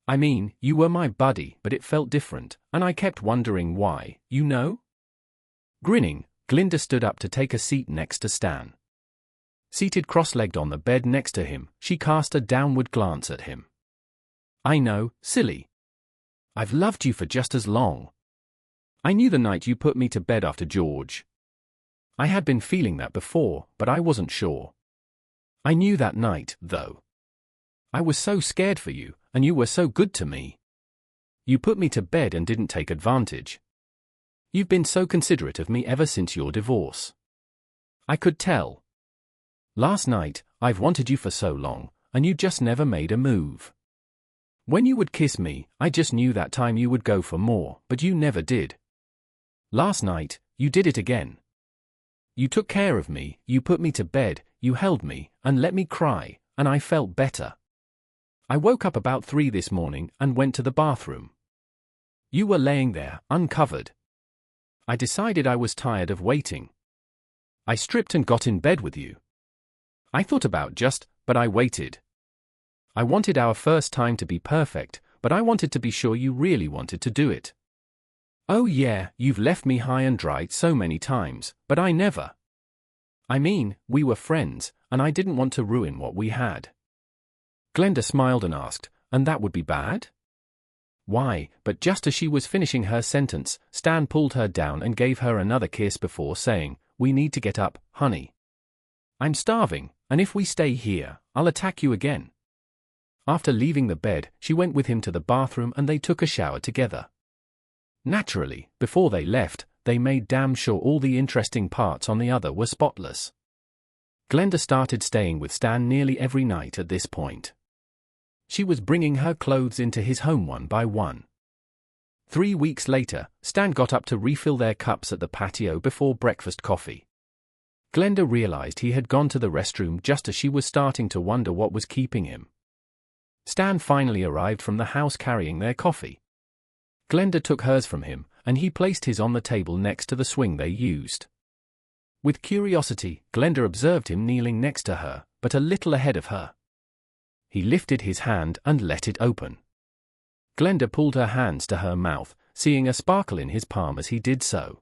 I mean, you were my buddy, but it felt different, and I kept wondering why, you know? Grinning, Glinda stood up to take a seat next to Stan. Seated cross-legged on the bed next to him, she cast a downward glance at him. I know, silly. I've loved you for just as long. I knew the night you put me to bed after George. I had been feeling that before, but I wasn't sure. I knew that night, though. I was so scared for you, and you were so good to me. You put me to bed and didn't take advantage. You've been so considerate of me ever since your divorce. I could tell. Last night, I've wanted you for so long, and you just never made a move. When you would kiss me, I just knew that time you would go for more, but you never did. Last night, you did it again. You took care of me, you put me to bed, you held me, and let me cry, and I felt better. I woke up about 3 this morning and went to the bathroom. You were laying there, uncovered. I decided I was tired of waiting. I stripped and got in bed with you. I thought about but I waited. I wanted our first time to be perfect, but I wanted to be sure you really wanted to do it. Oh yeah, you've left me high and dry so many times, but I never. I mean, we were friends, and I didn't want to ruin what we had. Glenda smiled and asked, and that would be bad? Why, but just as she was finishing her sentence, Stan pulled her down and gave her another kiss before saying, we need to get up, honey. I'm starving, and if we stay here, I'll attack you again. After leaving the bed, she went with him to the bathroom and they took a shower together. Naturally, before they left, they made damn sure all the interesting parts on the other were spotless. Glenda started staying with Stan nearly every night at this point. She was bringing her clothes into his home one by one. 3 weeks later, Stan got up to refill their cups at the patio before breakfast coffee. Glenda realized he had gone to the restroom just as she was starting to wonder what was keeping him. Stan finally arrived from the house carrying their coffee. Glenda took hers from him, and he placed his on the table next to the swing they used. With curiosity, Glenda observed him kneeling next to her, but a little ahead of her. He lifted his hand and let it open. Glenda pulled her hands to her mouth, seeing a sparkle in his palm as he did so.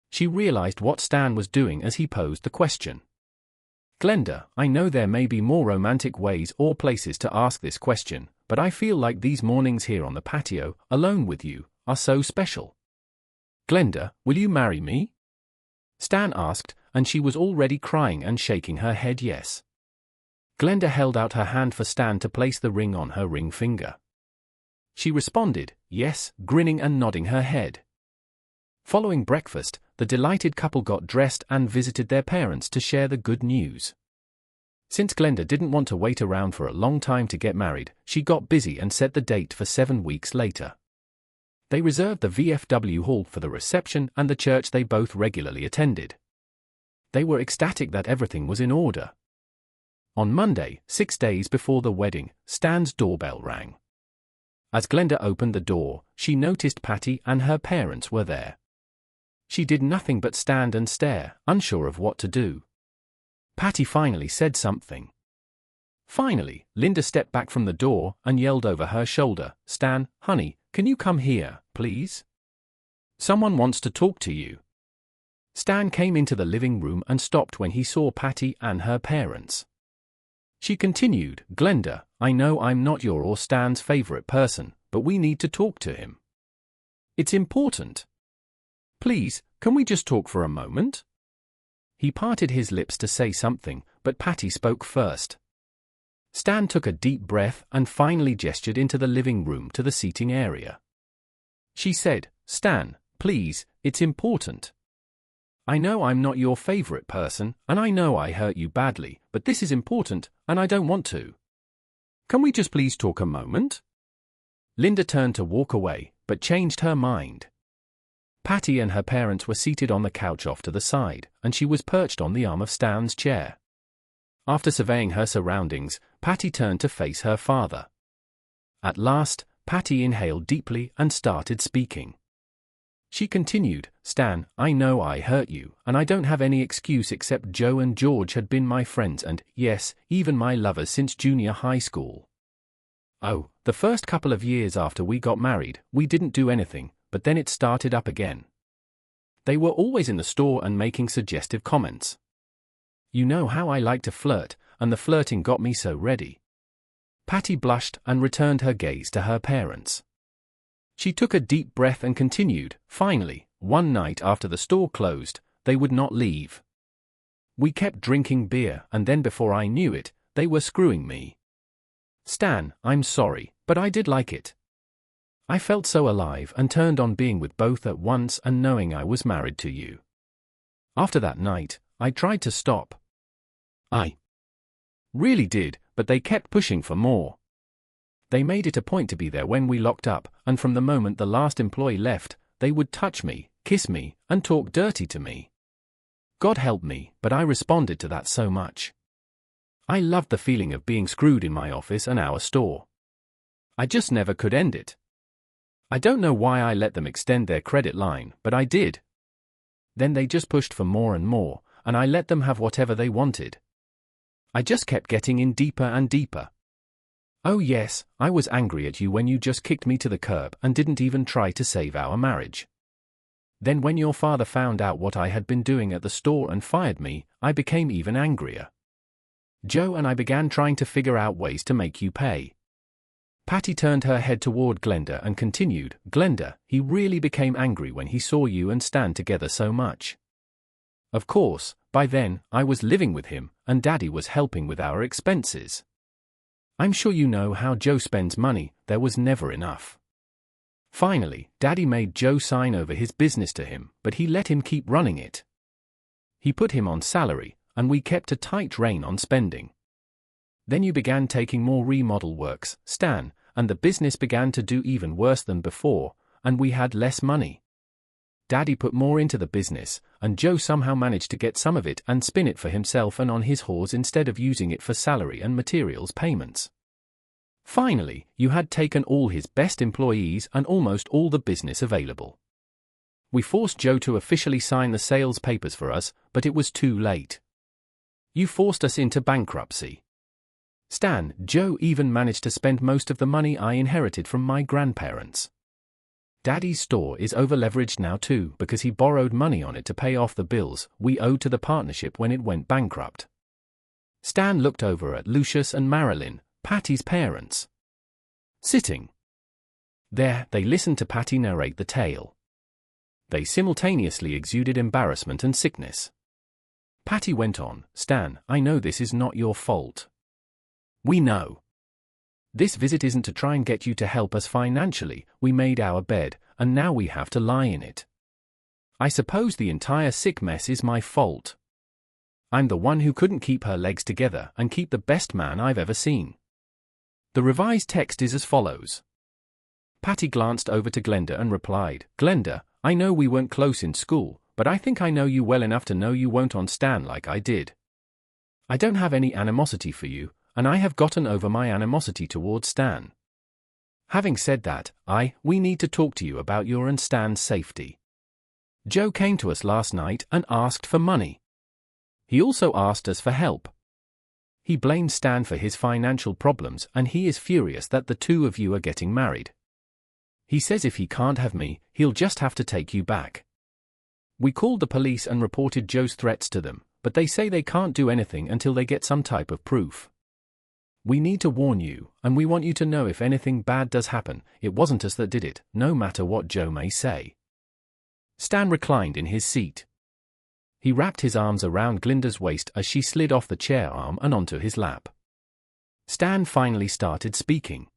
She realized what Stan was doing as he posed the question. Glenda, I know there may be more romantic ways or places to ask this question, but I feel like these mornings here on the patio, alone with you, are so special. Glenda, will you marry me? Stan asked, and she was already crying and shaking her head yes. Glenda held out her hand for Stan to place the ring on her ring finger. She responded, yes, grinning and nodding her head. Following breakfast, the delighted couple got dressed and visited their parents to share the good news. Since Glenda didn't want to wait around for a long time to get married, she got busy and set the date for 7 weeks later. They reserved the VFW hall for the reception and the church they both regularly attended. They were ecstatic that everything was in order. On Monday, 6 days before the wedding, Stan's doorbell rang. As Glenda opened the door, she noticed Patty and her parents were there. She did nothing but stand and stare, unsure of what to do. Patty finally said something. Finally, Linda stepped back from the door and yelled over her shoulder, Stan, honey, can you come here, please? Someone wants to talk to you. Stan came into the living room and stopped when he saw Patty and her parents. She continued, Glenda, I know I'm not your or Stan's favorite person, but we need to talk to him. It's important. Please, can we just talk for a moment? He parted his lips to say something, but Patty spoke first. Stan took a deep breath and finally gestured into the living room to the seating area. She said, Stan, please, it's important. I know I'm not your favorite person, and I know I hurt you badly, but this is important, and I don't want to. Can we just please talk a moment? Linda turned to walk away, but changed her mind. Patty and her parents were seated on the couch off to the side, and she was perched on the arm of Stan's chair. After surveying her surroundings, Patty turned to face her father. At last, Patty inhaled deeply and started speaking. She continued, "Stan, I know I hurt you, and I don't have any excuse except Joe and George had been my friends and, yes, even my lovers since junior high school. Oh, the first couple of years after we got married, we didn't do anything, but then it started up again. They were always in the store and making suggestive comments. You know how I like to flirt, and the flirting got me so ready." Patty blushed and returned her gaze to her parents. She took a deep breath and continued, "Finally, one night after the store closed, they would not leave. We kept drinking beer, and then before I knew it, they were screwing me. Stan, I'm sorry, but I did like it. I felt so alive and turned on being with both at once and knowing I was married to you. After that night, I tried to stop. I really did, but they kept pushing for more. They made it a point to be there when we locked up, and from the moment the last employee left, they would touch me, kiss me, and talk dirty to me. God help me, but I responded to that so much. I loved the feeling of being screwed in my office and our store. I just never could end it. I don't know why I let them extend their credit line, but I did. Then they just pushed for more and more, and I let them have whatever they wanted. I just kept getting in deeper and deeper. Oh yes, I was angry at you when you just kicked me to the curb and didn't even try to save our marriage. Then when your father found out what I had been doing at the store and fired me, I became even angrier. Joe and I began trying to figure out ways to make you pay." Patty turned her head toward Glenda and continued, "Glenda, he really became angry when he saw you and Stan together so much. Of course, by then, I was living with him, and Daddy was helping with our expenses. I'm sure you know how Joe spends money, there was never enough. Finally, Daddy made Joe sign over his business to him, but he let him keep running it. He put him on salary, and we kept a tight rein on spending. Then you began taking more remodel works, Stan, and the business began to do even worse than before, and we had less money. Daddy put more into the business, and Joe somehow managed to get some of it and spin it for himself and on his horse instead of using it for salary and materials payments. Finally, you had taken all his best employees and almost all the business available. We forced Joe to officially sign the sales papers for us, but it was too late. You forced us into bankruptcy. Stan, Joe even managed to spend most of the money I inherited from my grandparents. Daddy's store is over-leveraged now too because he borrowed money on it to pay off the bills we owed to the partnership when it went bankrupt." Stan looked over at Lucius and Marilyn, Patty's parents. Sitting there, they listened to Patty narrate the tale. They simultaneously exuded embarrassment and sickness. Patty went on, "Stan, I know this is not your fault. We know. This visit isn't to try and get you to help us financially, we made our bed, and now we have to lie in it. I suppose the entire sick mess is my fault. I'm the one who couldn't keep her legs together and keep the best man I've ever seen." The revised text is as follows. Patty glanced over to Glenda and replied, "Glenda, I know we weren't close in school, but I think I know you well enough to know you won't on Stan like I did. I don't have any animosity for you, and I have gotten over my animosity towards Stan. Having said that, we need to talk to you about your and Stan's safety. Joe came to us last night and asked for money. He also asked us for help. He blamed Stan for his financial problems and he is furious that the two of you are getting married. He says if he can't have me, he'll just have to take you back. We called the police and reported Joe's threats to them, but they say they can't do anything until they get some type of proof. We need to warn you, and we want you to know if anything bad does happen, it wasn't us that did it, no matter what Joe may say." Stan reclined in his seat. He wrapped his arms around Glinda's waist as she slid off the chair arm and onto his lap. Stan finally started speaking.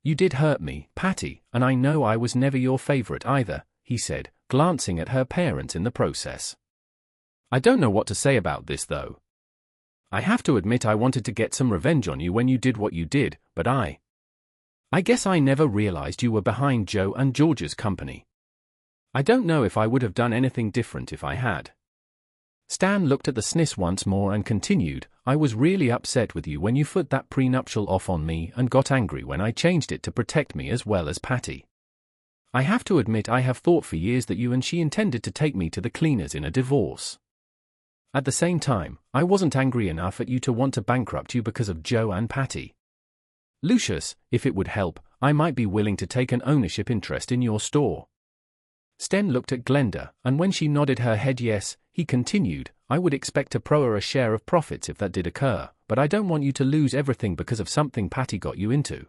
"You did hurt me, Patty, and I know I was never your favorite either," he said, glancing at her parents in the process. "I don't know what to say about this though. I have to admit I wanted to get some revenge on you when you did what you did, but I guess I never realized you were behind Joe and George's company. I don't know if I would have done anything different if I had." Stan looked at the SNIS once more and continued, I was really upset with you when you put that prenuptial off on me and got angry when I changed it to protect me as well as Patty. I have to admit I have thought for years that you and she intended to take me to the cleaners in a divorce. At the same time, I wasn't angry enough at you to want to bankrupt you because of Joe and Patty. Lucius, if it would help, I might be willing to take an ownership interest in your store. Sten looked at Glenda, and when she nodded her head yes, he continued, I would expect to pro her a share of profits if that did occur, but I don't want you to lose everything because of something Patty got you into.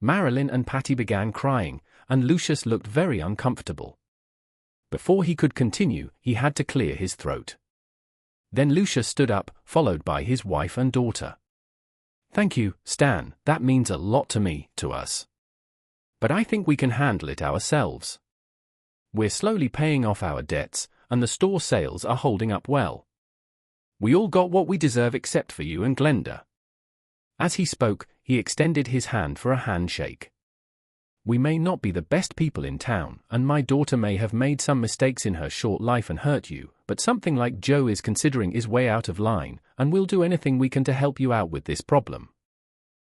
Marilyn and Patty began crying, and Lucius looked very uncomfortable. Before he could continue, he had to clear his throat. Then Lucius stood up, followed by his wife and daughter. Thank you, Stan, that means a lot to us. But I think we can handle it ourselves. We're slowly paying off our debts, and the store sales are holding up well. We all got what we deserve except for you and Glenda. As he spoke, he extended his hand for a handshake. We may not be the best people in town, and my daughter may have made some mistakes in her short life and hurt you, but something like Joe is considering is way out of line, and we'll do anything we can to help you out with this problem.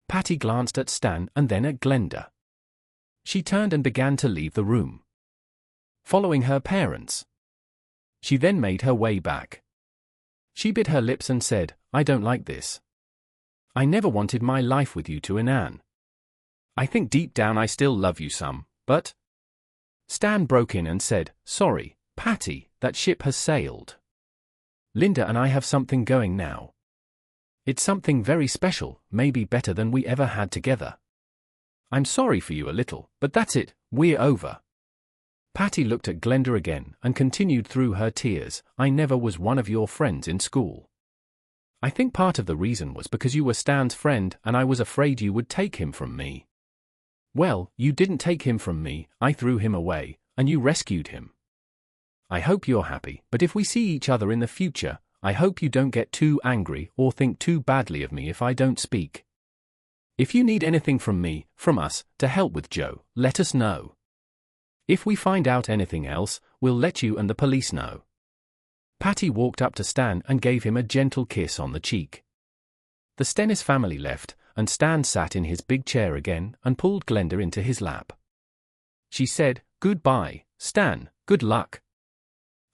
Patty glanced at Stan and then at Glenda. She turned and began to leave the room, following her parents. She then made her way back. She bit her lips and said, I don't like this. I never wanted my life with you two and Anne. I think deep down I still love you some, but... Stan broke in and said, sorry, Patty, that ship has sailed. Linda and I have something going now. It's something very special, maybe better than we ever had together. I'm sorry for you a little, but that's it, we're over. Patty looked at Glenda again and continued through her tears, I never was one of your friends in school. I think part of the reason was because you were Stan's friend and I was afraid you would take him from me. Well, you didn't take him from me, I threw him away, and you rescued him. I hope you're happy, but if we see each other in the future, I hope you don't get too angry or think too badly of me if I don't speak. If you need anything from me, from us, to help with Joe, let us know. If we find out anything else, we'll let you and the police know. Patty walked up to Stan and gave him a gentle kiss on the cheek. The Stennis family left, and Stan sat in his big chair again and pulled Glenda into his lap. She said, Goodbye, Stan, good luck.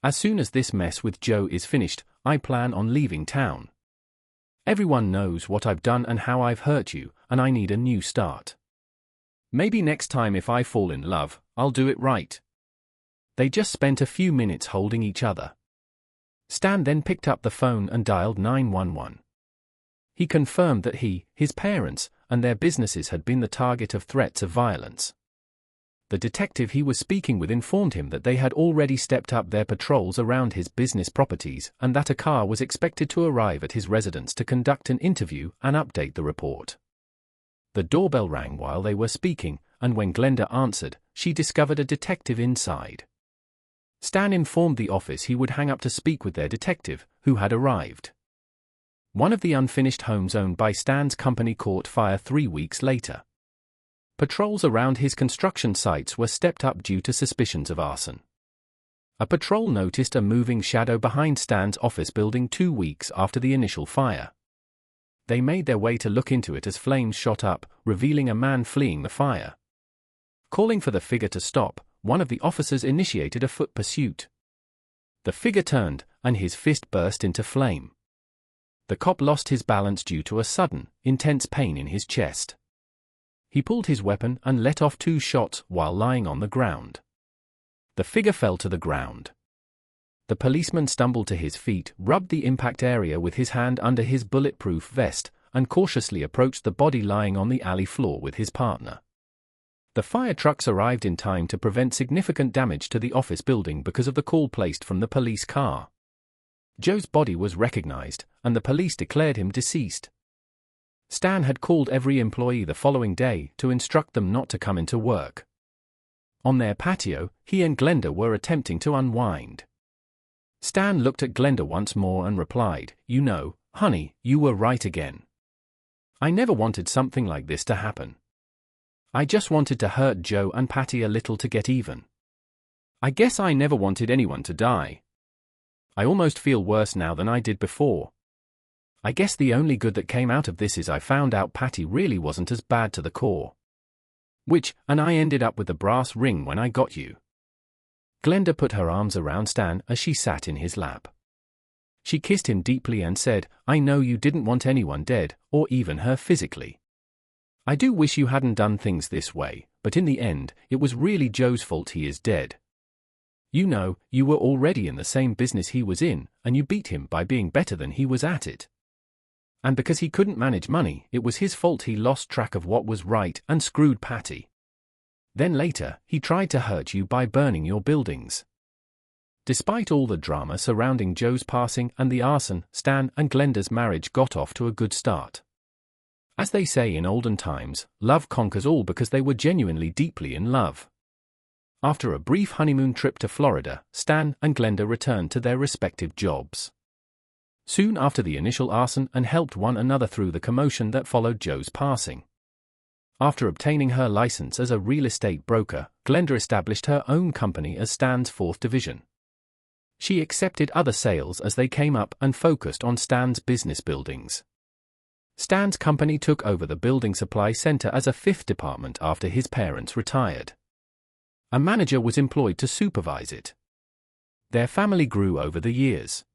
As soon as this mess with Joe is finished, I plan on leaving town. Everyone knows what I've done and how I've hurt you, and I need a new start. Maybe next time if I fall in love, I'll do it right. They just spent a few minutes holding each other. Stan then picked up the phone and dialed 911. He confirmed that he, his parents, and their businesses had been the target of threats of violence. The detective he was speaking with informed him that they had already stepped up their patrols around his business properties and that a car was expected to arrive at his residence to conduct an interview and update the report. The doorbell rang while they were speaking, and when Glenda answered, she discovered a detective inside. Stan informed the office he would hang up to speak with their detective, who had arrived. One of the unfinished homes owned by Stan's company caught fire 3 weeks later. Patrols around his construction sites were stepped up due to suspicions of arson. A patrol noticed a moving shadow behind Stan's office building 2 weeks after the initial fire. They made their way to look into it as flames shot up, revealing a man fleeing the fire. Calling for the figure to stop, one of the officers initiated a foot pursuit. The figure turned, and his fist burst into flame. The cop lost his balance due to a sudden, intense pain in his chest. He pulled his weapon and let off 2 shots while lying on the ground. The figure fell to the ground. The policeman stumbled to his feet, rubbed the impact area with his hand under his bulletproof vest, and cautiously approached the body lying on the alley floor with his partner. The fire trucks arrived in time to prevent significant damage to the office building because of the call placed from the police car. Joe's body was recognized, and the police declared him deceased. Stan had called every employee the following day to instruct them not to come into work. On their patio, he and Glenda were attempting to unwind. Stan looked at Glenda once more and replied, "You know, honey, you were right again. I never wanted something like this to happen. I just wanted to hurt Joe and Patty a little to get even. I guess I never wanted anyone to die." I almost feel worse now than I did before. I guess the only good that came out of this is I found out Patty really wasn't as bad to the core. And I ended up with the brass ring when I got you. Glenda put her arms around Stan as she sat in his lap. She kissed him deeply and said, I know you didn't want anyone dead, or even her physically. I do wish you hadn't done things this way, but in the end, it was really Joe's fault he is dead. You know, you were already in the same business he was in, and you beat him by being better than he was at it. And because he couldn't manage money, it was his fault he lost track of what was right and screwed Patty. Then later, he tried to hurt you by burning your buildings. Despite all the drama surrounding Joe's passing and the arson, Stan and Glenda's marriage got off to a good start. As they say in olden times, love conquers all because they were genuinely deeply in love. After a brief honeymoon trip to Florida, Stan and Glenda returned to their respective jobs soon after the initial arson and helped one another through the commotion that followed Joe's passing. After obtaining her license as a real estate broker, Glenda established her own company as Stan's fourth division. She accepted other sales as they came up and focused on Stan's business buildings. Stan's company took over the building supply center as a fifth department after his parents retired. A manager was employed to supervise it. Their family grew over the years.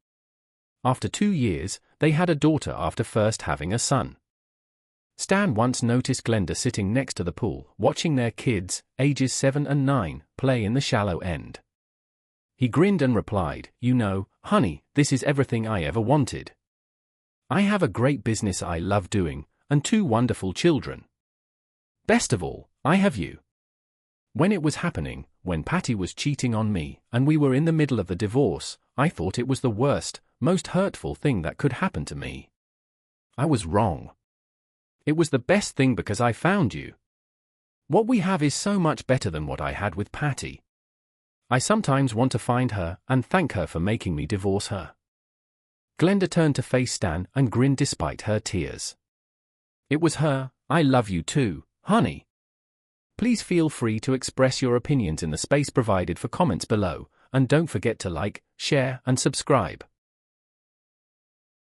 After 2 years, they had a daughter after first having a son. Stan once noticed Glenda sitting next to the pool, watching their kids, ages 7 and 9, play in the shallow end. He grinned and replied, You know, honey, this is everything I ever wanted. I have a great business I love doing, and 2 wonderful children. Best of all, I have you. When it was happening, when Patty was cheating on me, and we were in the middle of the divorce, I thought it was the worst, most hurtful thing that could happen to me. I was wrong. It was the best thing because I found you. What we have is so much better than what I had with Patty. I sometimes want to find her and thank her for making me divorce her. Glenda turned to face Stan and grinned despite her tears. It was her, I love you too, honey. Please feel free to express your opinions in the space provided for comments below, and don't forget to like, share, and subscribe.